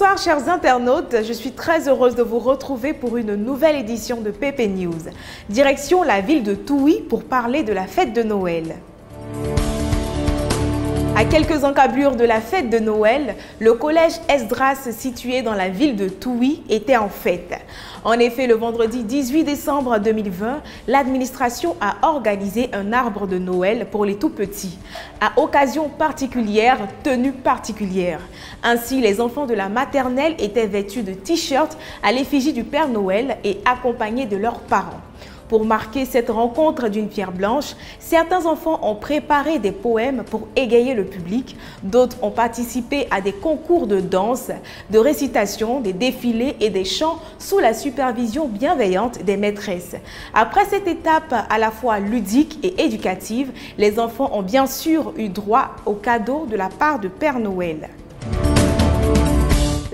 Bonsoir chers internautes, je suis très heureuse de vous retrouver pour une nouvelle édition de PP News. Direction la ville de Touy pour parler de la fête de Noël. À quelques encablures de la fête de Noël, le collège Esdras situé dans la ville de Touy était en fête. En effet, le vendredi 18 décembre 2020, l'administration a organisé un arbre de Noël pour les tout-petits, à occasion particulière, tenue particulière. Ainsi, les enfants de la maternelle étaient vêtus de t-shirts à l'effigie du Père Noël et accompagnés de leurs parents. Pour marquer cette rencontre d'une pierre blanche, certains enfants ont préparé des poèmes pour égayer le public, d'autres ont participé à des concours de danse, de récitation, des défilés et des chants sous la supervision bienveillante des maîtresses. Après cette étape à la fois ludique et éducative, les enfants ont bien sûr eu droit aux cadeaux de la part de Père Noël.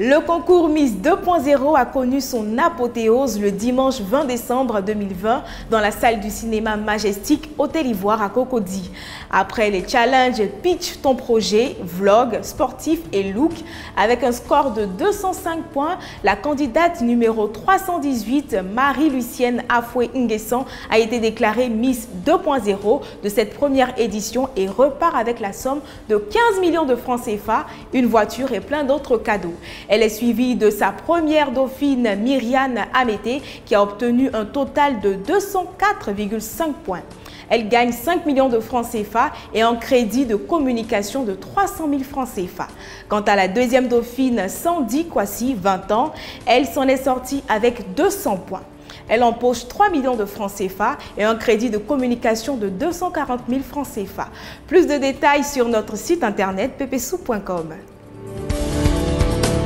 Le concours Miss 2.0 a connu son apothéose le dimanche 20 décembre 2020 dans la salle du cinéma Majestic Hôtel Ivoire à Cocody. Après les challenges Pitch ton projet, vlog, sportif et look, avec un score de 205 points, la candidate numéro 318, Marie-Lucienne Afoué-Nguessan, a été déclarée Miss 2.0 de cette première édition et repart avec la somme de 15 millions de francs CFA, une voiture et plein d'autres cadeaux. Elle est suivie de sa première dauphine Myriane Amété qui a obtenu un total de 204,5 points. Elle gagne 5 millions de francs CFA et un crédit de communication de 300 000 francs CFA. Quant à la deuxième dauphine Sandy Kwasi, 20 ans, elle s'en est sortie avec 200 points. Elle empoche 3 millions de francs CFA et un crédit de communication de 240 000 francs CFA. Plus de détails sur notre site internet ppsoup.com.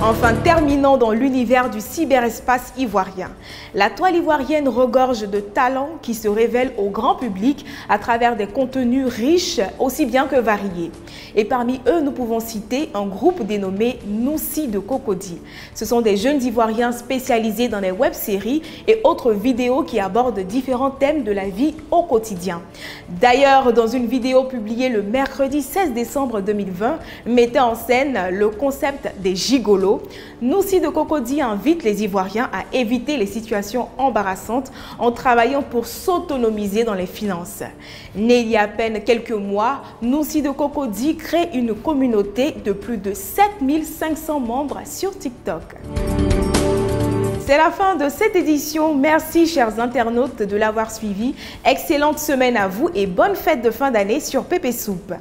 Enfin, terminons dans l'univers du cyberespace ivoirien. La toile ivoirienne regorge de talents qui se révèlent au grand public à travers des contenus riches aussi bien que variés. Et parmi eux, nous pouvons citer un groupe dénommé Noussi de Cocody. Ce sont des jeunes Ivoiriens spécialisés dans les web-séries et autres vidéos qui abordent différents thèmes de la vie au quotidien. D'ailleurs, dans une vidéo publiée le mercredi 16 décembre 2020, mettant en scène le concept des gigolos, Noussi de Cocody invite les Ivoiriens à éviter les situations embarrassantes en travaillant pour s'autonomiser dans les finances. Né il y a à peine quelques mois, Noussi de Cocody crée une communauté de plus de 7500 membres sur TikTok. C'est la fin de cette édition. Merci chers internautes de l'avoir suivi. Excellente semaine à vous et bonne fête de fin d'année sur PP Soup.